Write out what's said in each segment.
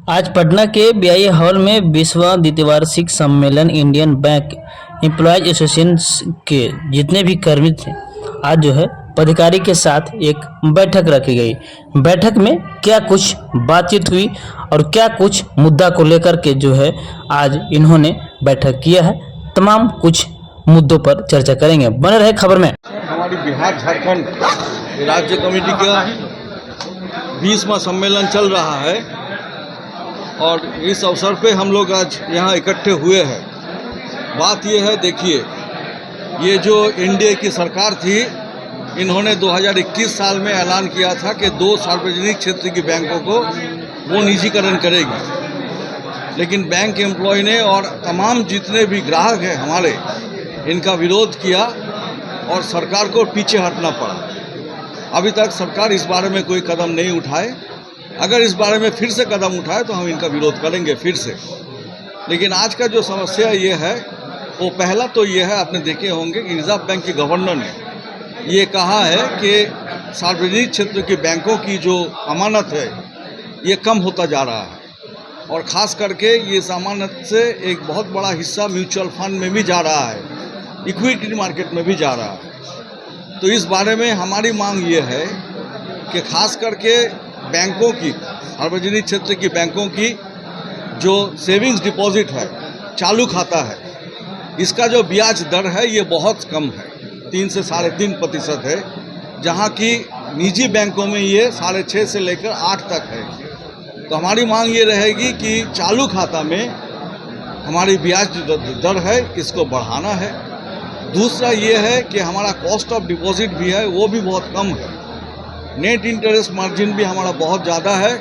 आज पटना के BI hall में 20वां द्विवार्षिक सम्मेलन इंडियन बैंक एम्प्लॉयज एसोसिएशन के जितने भी कर्मी थे, आज जो है पदाधिकारी के साथ एक बैठक रखी गई। बैठक में क्या कुछ बातचीत हुई और क्या कुछ मुद्दा को लेकर के जो है आज इन्होंने बैठक किया है, तमाम कुछ मुद्दों पर चर्चा करेंगे। बने रहे खबर में। हमारी बिहार झारखंड राज्य कमेटी का 20वां सम्मेलन चल रहा है और इस अवसर पे हम लोग आज यहाँ इकट्ठे हुए हैं। बात ये है, देखिए, ये जो एनडीए की सरकार थी, इन्होंने 2021 साल में ऐलान किया था कि 2 सार्वजनिक क्षेत्र की बैंकों को वो निजीकरण करेगी, लेकिन बैंक एम्प्लॉय ने और तमाम जितने भी ग्राहक हैं हमारे, इनका विरोध किया और सरकार को पीछे हटना पड़ा। अभी तक सरकार इस बारे में कोई कदम नहीं उठाए। अगर इस बारे में फिर से कदम उठाए तो हम इनका विरोध करेंगे फिर से। लेकिन आज का जो समस्या ये है, वो पहला तो ये है, आपने देखे होंगे कि रिजर्व बैंक के गवर्नर ने ये कहा है कि सार्वजनिक क्षेत्र की बैंकों की जो अमानत है ये कम होता जा रहा है और ख़ास करके ये अमानत से एक बहुत बड़ा हिस्सा म्यूचुअल फंड में भी जा रहा है, इक्विटी मार्केट में भी जा रहा है। तो इस बारे में हमारी मांग ये है कि खास करके बैंकों की, सार्वजनिक क्षेत्र की बैंकों की जो सेविंग्स डिपॉजिट है, चालू खाता है, इसका जो ब्याज दर है ये बहुत कम है, 3 से 3.5% है, जहाँ की निजी बैंकों में ये 6.5 से लेकर 8 तक है। तो हमारी मांग ये रहेगी कि चालू खाता में हमारी ब्याज दर है, इसको बढ़ाना है। दूसरा ये है कि हमारा कॉस्ट ऑफ डिपॉजिट भी है, वो भी बहुत कम है। नेट इंटरेस्ट मार्जिन भी हमारा बहुत ज़्यादा है।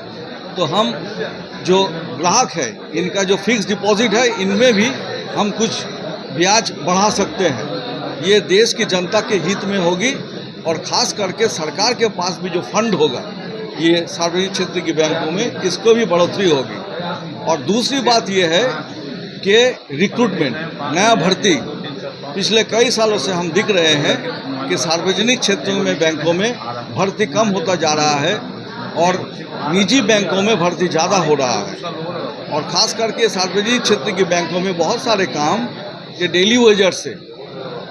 तो हम जो ग्राहक है, इनका जो फिक्स डिपॉजिट है, इनमें भी हम कुछ ब्याज बढ़ा सकते हैं। ये देश की जनता के हित में होगी और ख़ास करके सरकार के पास भी जो फंड होगा ये सार्वजनिक क्षेत्र की बैंकों में, इसको भी बढ़ोतरी होगी। और दूसरी बात ये है कि रिक्रूटमेंट, नया भर्ती, पिछले कई सालों से हम दिख रहे हैं कि सार्वजनिक क्षेत्रों में बैंकों में भर्ती कम होता जा रहा है और निजी बैंकों में भर्ती ज़्यादा हो रहा है। और ख़ास करके सार्वजनिक क्षेत्र की बैंकों में बहुत सारे काम ये डेली वेजर से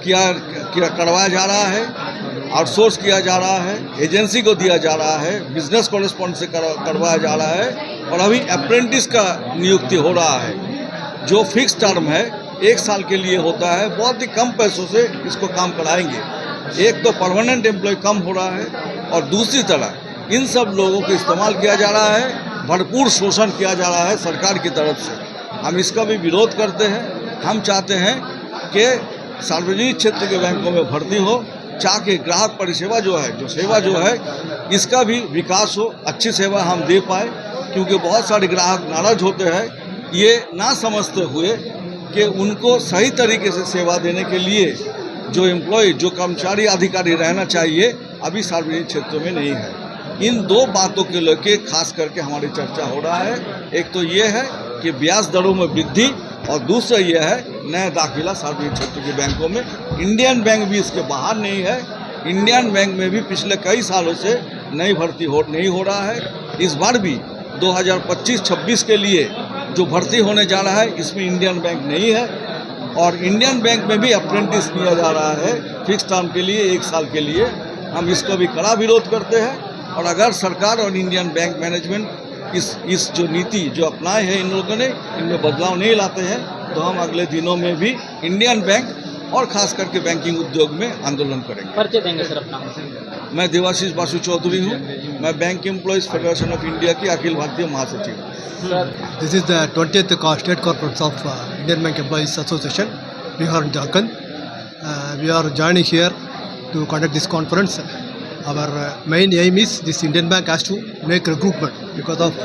करवाया जा रहा है, आउटसोर्स किया जा रहा है, एजेंसी को दिया जा रहा है, बिजनेस कॉरेस्पॉन्डेंट से करवाया जा रहा है और अभी अप्रेंटिस का नियुक्ति हो रहा है, जो फिक्स टर्म है, 1 साल के लिए होता है। बहुत ही कम पैसों से इसको काम कराएंगे। एक तो परमानेंट एम्प्लॉय कम हो रहा है और दूसरी तरह इन सब लोगों को इस्तेमाल किया जा रहा है, भरपूर शोषण किया जा रहा है सरकार की तरफ से। हम इसका भी विरोध करते हैं। हम चाहते हैं कि सार्वजनिक क्षेत्र के बैंकों में भर्ती हो, ताकि ग्राहक परिसेवा जो है, जो सेवा जो है, इसका भी विकास हो, अच्छी सेवा हम दे पाए। क्योंकि बहुत सारे ग्राहक नाराज होते हैं, ये ना समझते हुए कि उनको सही तरीके से सेवा देने के लिए जो एम्प्लॉय, जो कर्मचारी, अधिकारी रहना चाहिए, अभी सार्वजनिक क्षेत्रों में नहीं है। इन 2 बातों के लेके खास करके हमारी चर्चा हो रहा है। एक तो ये है कि ब्याज दरों में वृद्धि और दूसरा ये है नया दाखिला सार्वजनिक क्षेत्र के बैंकों में। इंडियन बैंक भी इसके बाहर नहीं है। इंडियन बैंक में भी पिछले कई सालों से नई भर्ती नहीं हो रहा है। इस बार भी 2025-26 के लिए जो भर्ती होने जा रहा है, इसमें इंडियन बैंक नहीं है और इंडियन बैंक में भी अप्रेंटिस किया जा रहा है फिक्स टर्म के लिए, 1 साल के लिए। हम इसका भी कड़ा विरोध करते हैं और अगर सरकार और इंडियन बैंक मैनेजमेंट इस जो नीति जो अपनाए हैं इन लोगों ने, इनमें बदलाव नहीं लाते हैं, तो हम अगले दिनों में भी इंडियन बैंक और ख़ास करके बैंकिंग उद्योग में आंदोलन करेंगे। परिचय देंगे सर अपना? मैं देवाशीष बासु चौधरी हूँ। मैं bank employees federation of India की अखिल भारतीय महासचिव हूँ। This is the 20th State Conference of Indian Bank Employees Association, Bihar and Jharkhand. We are joining here to conduct this conference. Our main aim is this Indian Bank has to make recruitment. Because of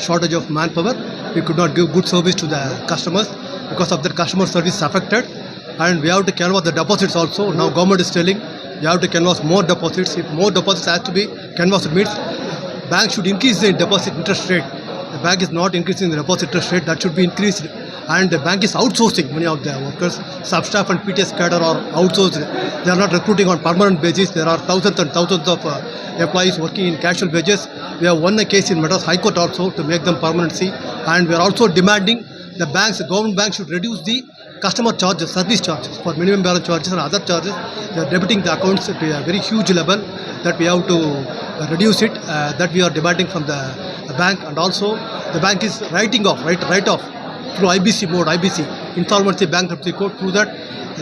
shortage of manpower, we could not give good service to the customers. Because of that, customer service is affected, and we have to canvass the deposits also. Now government is telling you have to canvass more deposits. If more deposits has to be canvassed, means bank should increase the deposit interest rate. The bank is not increasing the deposit interest rate, that should be increased. and the bank is outsourcing many of their workers. Sub staff and PTS cadre are outsourced. They are not recruiting on permanent basis. There are thousands and thousands of employees working in casual wages. We have won a case in Madras High Court also to make them permanency, and we are also demanding the government banks should reduce the customer charges, service charges for minimum balance charges and other charges. They are debiting the accounts to a very huge level that we have to reduce it. That we are demanding from the bank, and also the bank is writing off, write off through IBC mode, IBC, insolvency bankruptcy code. Through that,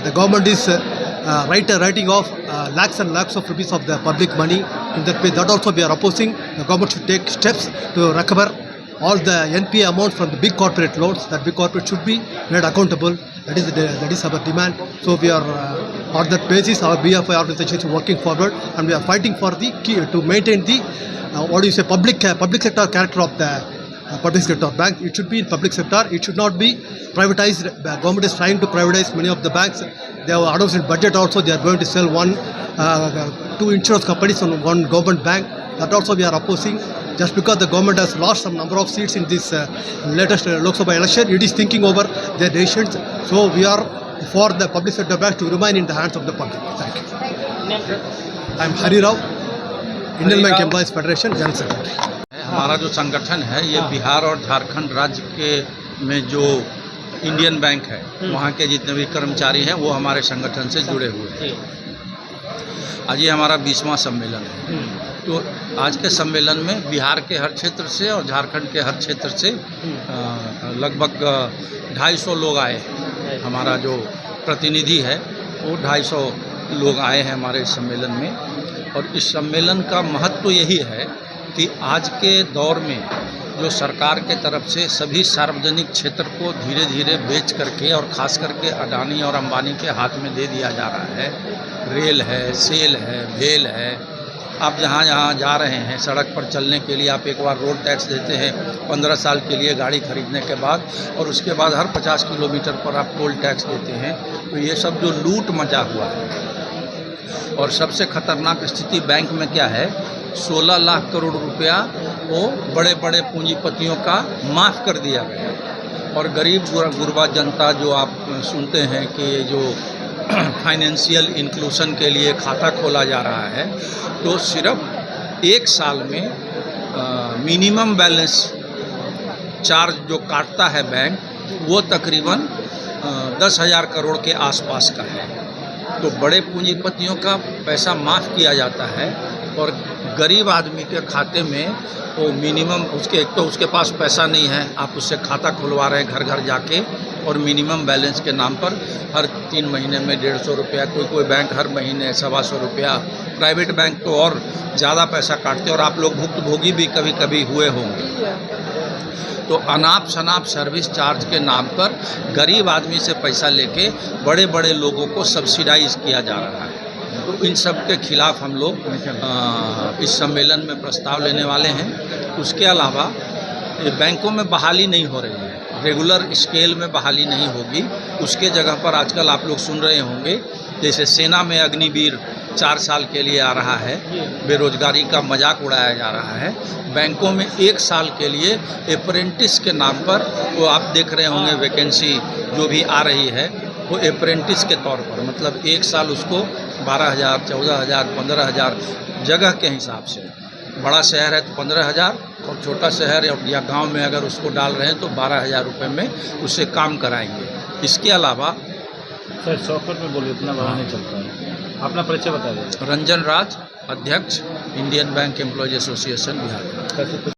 the government is writing off lakhs and lakhs of rupees of the public money. In that way, that also we are opposing. The government should take steps to recover all the NPA amounts from the big corporate loans. That big corporate should be made accountable. That is our demand. So we are on that basis, our BFI organization is working forward, and we are fighting for the key to maintain the public sector character of the public sector bank. It should be in public sector. It should not be privatized. The government is trying to privatize many of the banks. They have announced in budget also they are going to sell two insurance companies and one government bank. That also we are opposing. Just because the government has lost some number of seats in this latest Lok Sabha election, it is thinking over their decisions. So we are for the public sector bank to remain in the hands of the public. Thank you. I am Hari Rao, Indian Bank Employees Federation General Secretary. हमारा जो संगठन है ये बिहार और झारखंड राज्य के में जो इंडियन बैंक है वहाँ के जितने भी कर्मचारी हैं वो हमारे संगठन से जुड़े हुए हैं। आज ये हमारा 20वां सम्मेलन है। तो आज के सम्मेलन में बिहार के हर क्षेत्र से और झारखंड के हर क्षेत्र से लगभग 250 लोग आए हैं। हमारा जो प्रतिनिधि है वो 250 लोग आए हैं हमारे सम्मेलन में। और इस सम्मेलन का महत्व यही है कि आज के दौर में जो सरकार के तरफ से सभी सार्वजनिक क्षेत्र को धीरे धीरे बेच करके और ख़ास करके अडानी और अंबानी के हाथ में दे दिया जा रहा है। रेल है, सेल है, भेल है। आप जहाँ जहाँ जा रहे हैं सड़क पर चलने के लिए आप एक बार रोड टैक्स देते हैं 15 साल के लिए गाड़ी खरीदने के बाद, और उसके बाद हर 50 किलोमीटर पर आप टोल टैक्स देते हैं। तो ये सब जो लूट मचा हुआ है, और सबसे ख़तरनाक स्थिति बैंक में क्या है, 16 लाख करोड़ रुपया वो बड़े बड़े पूंजीपतियों का माफ़ कर दिया गया। और गरीब गुरबा जनता जो आप सुनते हैं कि जो फाइनेंशियल इंक्लूशन के लिए खाता खोला जा रहा है, तो सिर्फ एक साल में मिनिमम बैलेंस चार्ज जो काटता है बैंक वो तकरीबन 10,000 करोड़ के आसपास का है। तो बड़े पूंजीपतियों का पैसा माफ़ किया जाता है और गरीब आदमी के खाते में वो मिनिमम एक तो उसके पास पैसा नहीं है, आप उससे खाता खुलवा रहे हैं घर घर जाके, और मिनिमम बैलेंस के नाम पर हर 3 महीने में 150 रुपया, कोई बैंक हर महीने 125 रुपया, प्राइवेट बैंक तो और ज़्यादा पैसा काटते, और आप लोग भुक्तभोगी भी कभी कभी हुए होंगे। तो अनाप शनाप सर्विस चार्ज के नाम पर गरीब आदमी से पैसा लेके बड़े बड़े लोगों को सब्सिडाइज किया जा रहा है। तो इन सब के खिलाफ हम लोग इस सम्मेलन में प्रस्ताव लेने वाले हैं। उसके अलावा बैंकों में बहाली नहीं हो रही है, रेगुलर स्केल में बहाली नहीं होगी। उसके जगह पर आजकल आप लोग सुन रहे होंगे जैसे सेना में अग्निवीर 4 साल के लिए आ रहा है, बेरोजगारी का मजाक उड़ाया जा रहा है। बैंकों में 1 साल के लिए अप्रेंटिस के नाम पर वो आप देख रहे होंगे वैकेंसी जो भी आ रही है वो अप्रेंटिस के तौर पर, मतलब 1 साल उसको 12,000, 14,000, 15,000 जगह के हिसाब से। बड़ा शहर है तो 15,000 और छोटा शहर या गांव में अगर उसको डाल रहे हैं तो 12,000 रुपये में उससे काम कराएंगे। इसके अलावा सर शॉर्टकट में बोलिए, इतना बड़ा नहीं चलता है। अपना परिचय बता दीजिए। रंजन राज, अध्यक्ष, Indian bank employees association Bihar.